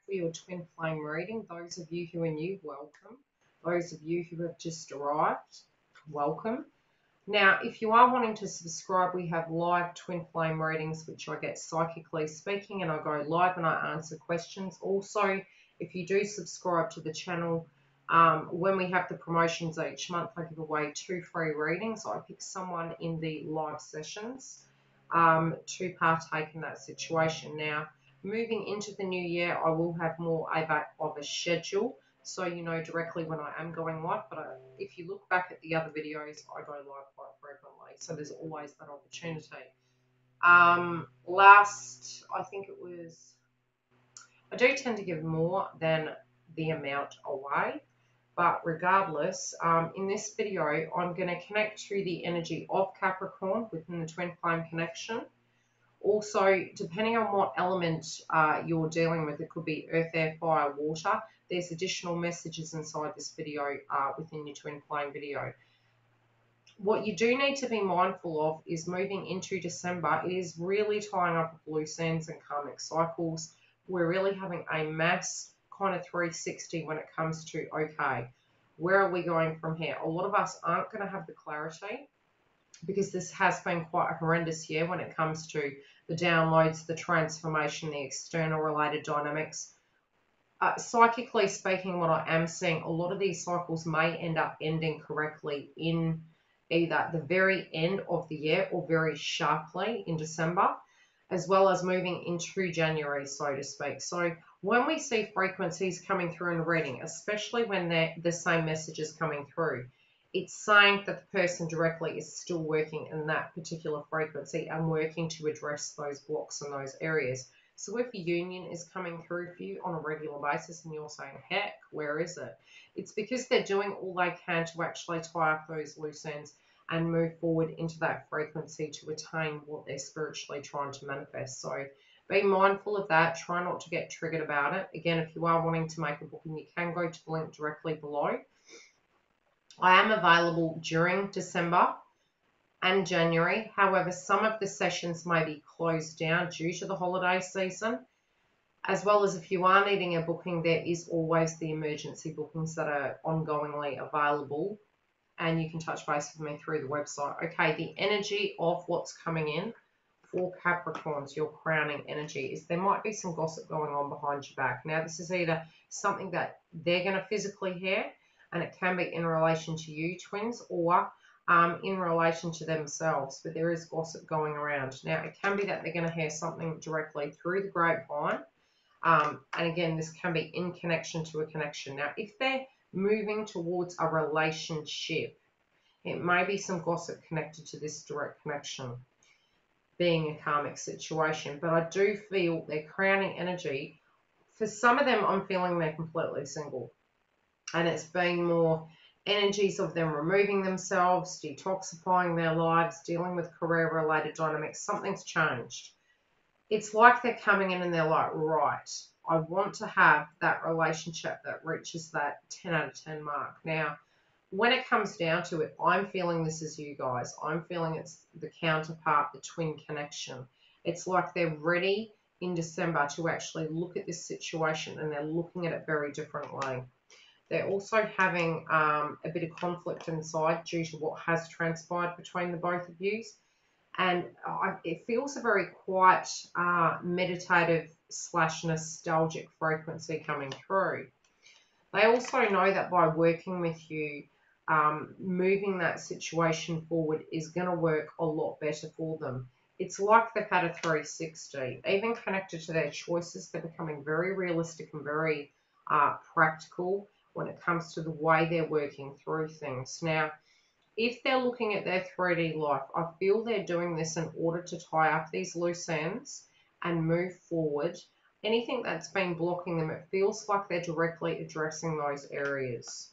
for your twin flame reading. Those of you who are new, welcome. Those of you who have just arrived, welcome. Now, if you are wanting to subscribe, we have live twin flame readings, which I get psychically speaking, and I go live and I answer questions. Also, if you do subscribe to the channel, when we have the promotions each month, I give away 2 free readings. I pick someone in the live sessions to partake in that situation. Now, moving into the new year, I will have more of a schedule, so you know directly when I am going live. But if you look back at the other videos, I go live quite frequently, so there's always that opportunity. I think it was, I do tend to give more than the amount away, but regardless, in this video, I'm going to connect to the energy of Capricorn within the twin flame connection. Also, depending on what element you're dealing with, it could be earth, air, fire, water. There's additional messages inside this video within your twin flame video. What you do need to be mindful of is moving into December. It is really tying up loose ends and karmic cycles. We're really having a mass kind of 360 when it comes to, okay, where are we going from here? A lot of us aren't going to have the clarity, because this has been quite a horrendous year when it comes to the downloads, the transformation, the external related dynamics. Psychically speaking, what I am seeing, a lot of these cycles may end up ending correctly in either the very end of the year or very sharply in December, as well as moving into January, so to speak. So when we see frequencies coming through in reading, especially when they're the same messages coming through, it's saying that the person directly is still working in that particular frequency and working to address those blocks in those areas. So if a union is coming through for you on a regular basis and you're saying, heck, where is it? It's because they're doing all they can to actually tie up those loose ends and move forward into that frequency to attain what they're spiritually trying to manifest. So be mindful of that. Try not to get triggered about it. Again, if you are wanting to make a booking, you can go to the link directly below. I am available during December and January. However, some of the sessions may be closed down due to the holiday season, as well as if you are needing a booking, there is always the emergency bookings that are ongoingly available, and you can touch base with me through the website. Okay, the energy of what's coming in for Capricorns, your crowning energy, is there might be some gossip going on behind your back. Now, this is either something that they're going to physically hear, and it can be in relation to you, twins, or in relation to themselves, but there is gossip going around. Now, it can be that they're going to hear something directly through the grapevine, and again, this can be in connection to a connection. Now, if they're moving towards a relationship, it may be some gossip connected to this direct connection being a karmic situation, but I do feel their crowning energy, for some of them, I'm feeling they're completely single. And it's been more energies of them removing themselves, detoxifying their lives, dealing with career-related dynamics. Something's changed. It's like they're coming in and they're like, right, I want to have that relationship that reaches that 10 out of 10 mark. Now, when it comes down to it, I'm feeling this is you guys. I'm feeling it's the counterpart, the twin connection. It's like they're ready in December to actually look at this situation, and they're looking at it very differently. They're also having a bit of conflict inside due to what has transpired between the both of you. And it feels a very quiet, meditative / nostalgic frequency coming through. They also know that by working with you, moving that situation forward is going to work a lot better for them. It's like they've had a 360, even connected to their choices. They're becoming very realistic and very practical when it comes to the way they're working through things. Now, if they're looking at their 3D life, I feel they're doing this in order to tie up these loose ends and move forward. Anything that's been blocking them, it feels like they're directly addressing those areas.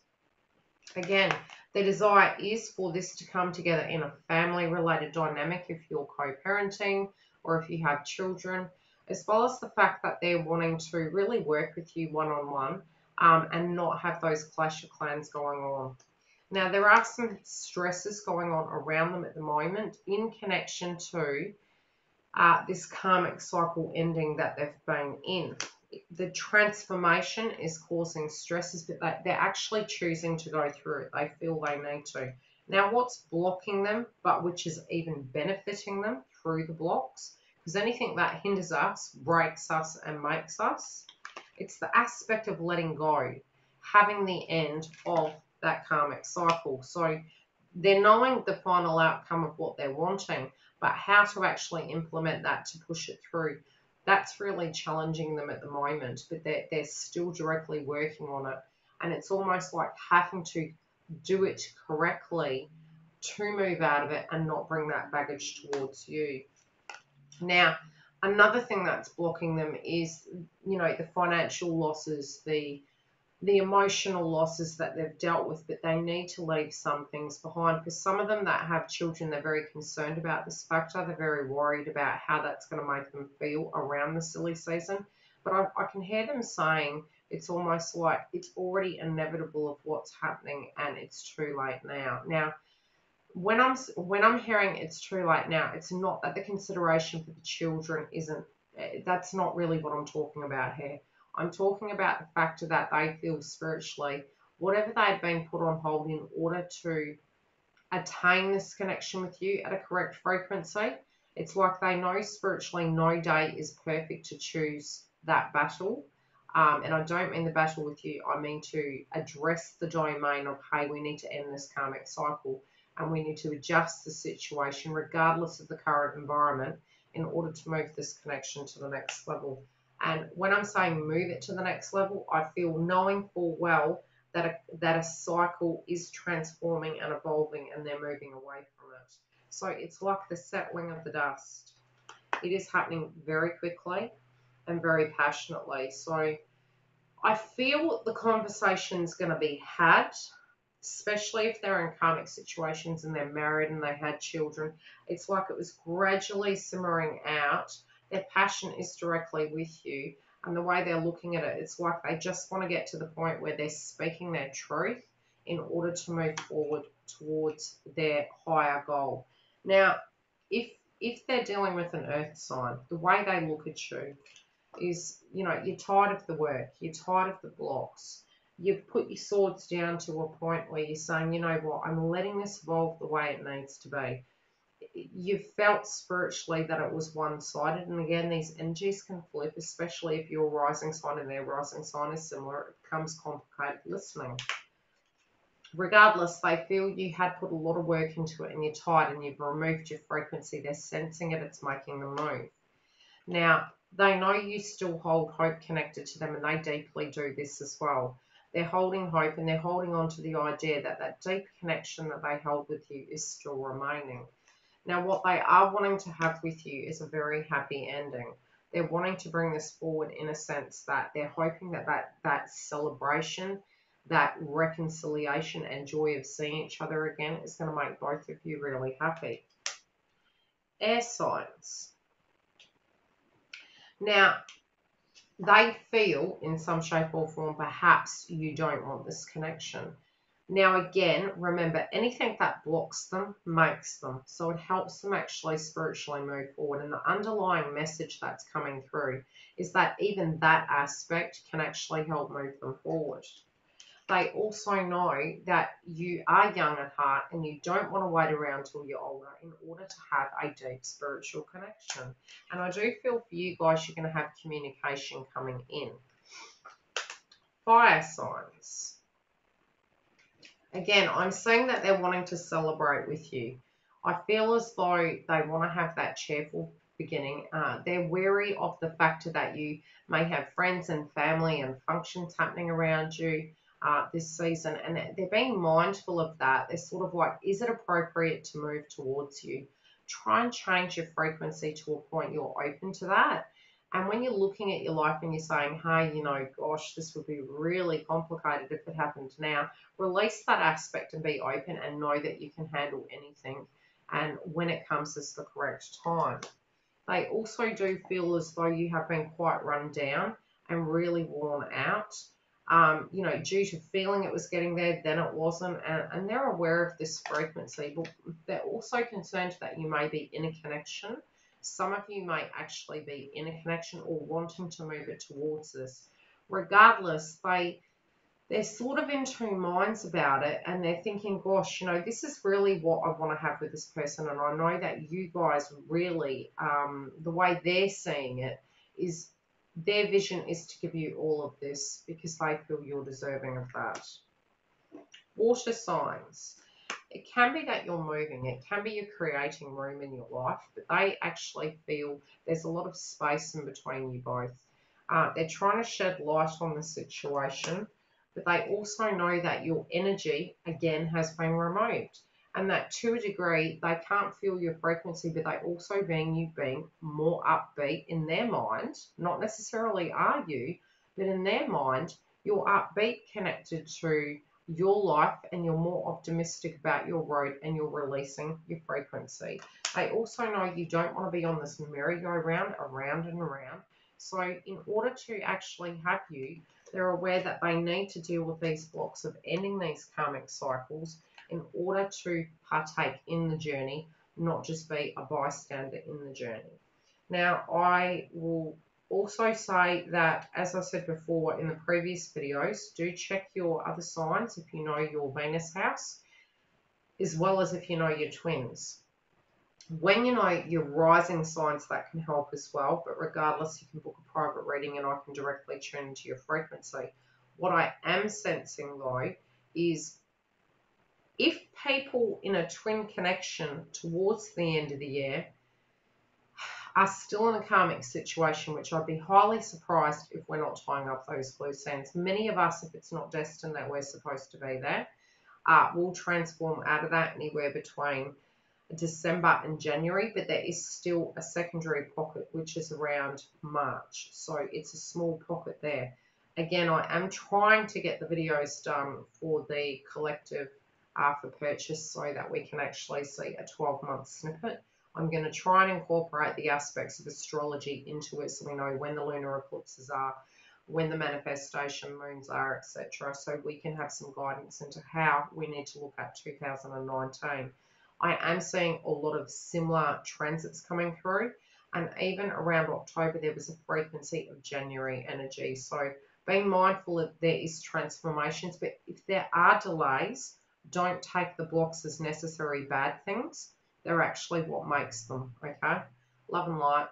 Again, the desire is for this to come together in a family-related dynamic if you're co-parenting or if you have children, as well as the fact that they're wanting to really work with you one-on-one and not have those clash of clans going on. Now, there are some stresses going on around them at the moment in connection to this karmic cycle ending that they've been in. The transformation is causing stresses, but they're actually choosing to go through it. They feel they need to. Now, what's blocking them, but which is even benefiting them through the blocks, because anything that hinders us, breaks us, and makes us, it's the aspect of letting go, having the end of that karmic cycle. So they're knowing the final outcome of what they're wanting, but how to actually implement that to push it through, that's really challenging them at the moment, but they're still directly working on it. And it's almost like having to do it correctly to move out of it and not bring that baggage towards you. Now, another thing that's blocking them is, the financial losses, the emotional losses that they've dealt with, but they need to leave some things behind, because some of them that have children, they're very concerned about this factor. They're very worried about how that's going to make them feel around the silly season. But I can hear them saying it's almost like it's already inevitable of what's happening and it's too late now. Now, when I'm hearing it's too late now, it's not that the consideration for the children isn't, that's not really what I'm talking about here. I'm talking about the factor that they feel spiritually, whatever they had been put on hold in order to attain this connection with you at a correct frequency, it's like they know spiritually no day is perfect to choose that battle. And I don't mean the battle with you, I mean to address the domain of, hey, we need to end this karmic cycle and we need to adjust the situation regardless of the current environment in order to move this connection to the next level. And when I'm saying move it to the next level, I feel knowing full well that a cycle is transforming and evolving and they're moving away from it. So it's like the settling of the dust. It is happening very quickly and very passionately. So I feel the conversation's going to be had, especially if they're in karmic situations and they're married and they had children. It's like it was gradually simmering out. Their passion is directly with you. And the way they're looking at it, it's like they just want to get to the point where they're speaking their truth in order to move forward towards their higher goal. Now, if they're dealing with an earth sign, the way they look at you is, you're tired of the work, you're tired of the blocks. You've put your swords down to a point where you're saying, you know what, I'm letting this evolve the way it needs to be. You've felt spiritually that it was one-sided, and again, these energies can flip, especially if your rising sign and their rising sign is similar. It becomes complicated listening. Regardless, they feel you had put a lot of work into it and you're tired and you've removed your frequency. They're sensing it, it's making them move. Now, they know you still hold hope connected to them, and they deeply do this as well. They're holding hope and they're holding on to the idea that that deep connection that they held with you is still remaining. Now, what they are wanting to have with you is a very happy ending. They're wanting to bring this forward in a sense that they're hoping that celebration, that reconciliation and joy of seeing each other again is going to make both of you really happy. Air signs. Now, they feel in some shape or form perhaps you don't want this connection. Now, again, remember, anything that blocks them makes them. So it helps them actually spiritually move forward. And the underlying message that's coming through is that even that aspect can actually help move them forward. They also know that you are young at heart and you don't want to wait around till you're older in order to have a deep spiritual connection. And I do feel for you guys, you're going to have communication coming in. Fire signs. Again, I'm seeing that they're wanting to celebrate with you. I feel as though they want to have that cheerful beginning. They're wary of the factor that you may have friends and family and functions happening around you this season, and they're being mindful of that. They're sort of like, is it appropriate to move towards you? Try and change your frequency to a point you're open to that. And when you're looking at your life and you're saying, hey, gosh, this would be really complicated if it happened now, release that aspect and be open and know that you can handle anything. And when it comes, it's the correct time. They also do feel as though you have been quite run down and really worn out. Due to feeling it was getting there, then it wasn't, and they're aware of this frequency, but they're also concerned that you may be in a connection. Some of you may actually be in a connection or wanting to move it towards this. Regardless, they're sort of in two minds about it, and they're thinking, gosh, you know, this is really what I want to have with this person. And I know that you guys really, the way they're seeing it is their vision is to give you all of this because they feel you're deserving of that. Water signs. It can be that you're moving. It can be you're creating room in your life, but they actually feel there's a lot of space in between you both. They're trying to shed light on the situation, but they also know that your energy, again, has been removed. And that to a degree, they can't feel your frequency, but they also being more upbeat in their mind, not necessarily are you, but in their mind, you're upbeat connected to your life and you're more optimistic about your road and you're releasing your frequency. They also know you don't want to be on this merry-go-round, around and around. So in order to actually have you, they're aware that they need to deal with these blocks of ending these karmic cycles in order to partake in the journey, not just be a bystander in the journey. Now, I will also say that, as I said before in the previous videos, do check your other signs if you know your Venus house, as well as if you know your twins. When you know your rising signs, that can help as well, but regardless, you can book a private reading and I can directly tune into your frequency. What I am sensing though is if people in a twin connection towards the end of the year are still in a karmic situation, which I'd be highly surprised if we're not tying up those loose ends. Many of us, if it's not destined that we're supposed to be there, will transform out of that anywhere between December and January, but there is still a secondary pocket which is around March, so it's a small pocket there. Again, I am trying to get the videos done for the collective for purchase so that we can actually see a 12-month snippet. I'm going to try and incorporate the aspects of astrology into it so we know when the lunar eclipses are, when the manifestation moons are, etc., so we can have some guidance into how we need to look at 2019. I am seeing a lot of similar transits coming through, and even around October there was a frequency of January energy. So being mindful that there is transformations, but if there are delays, don't take the blocks as necessary bad things. They're actually what makes them, okay? Love and light.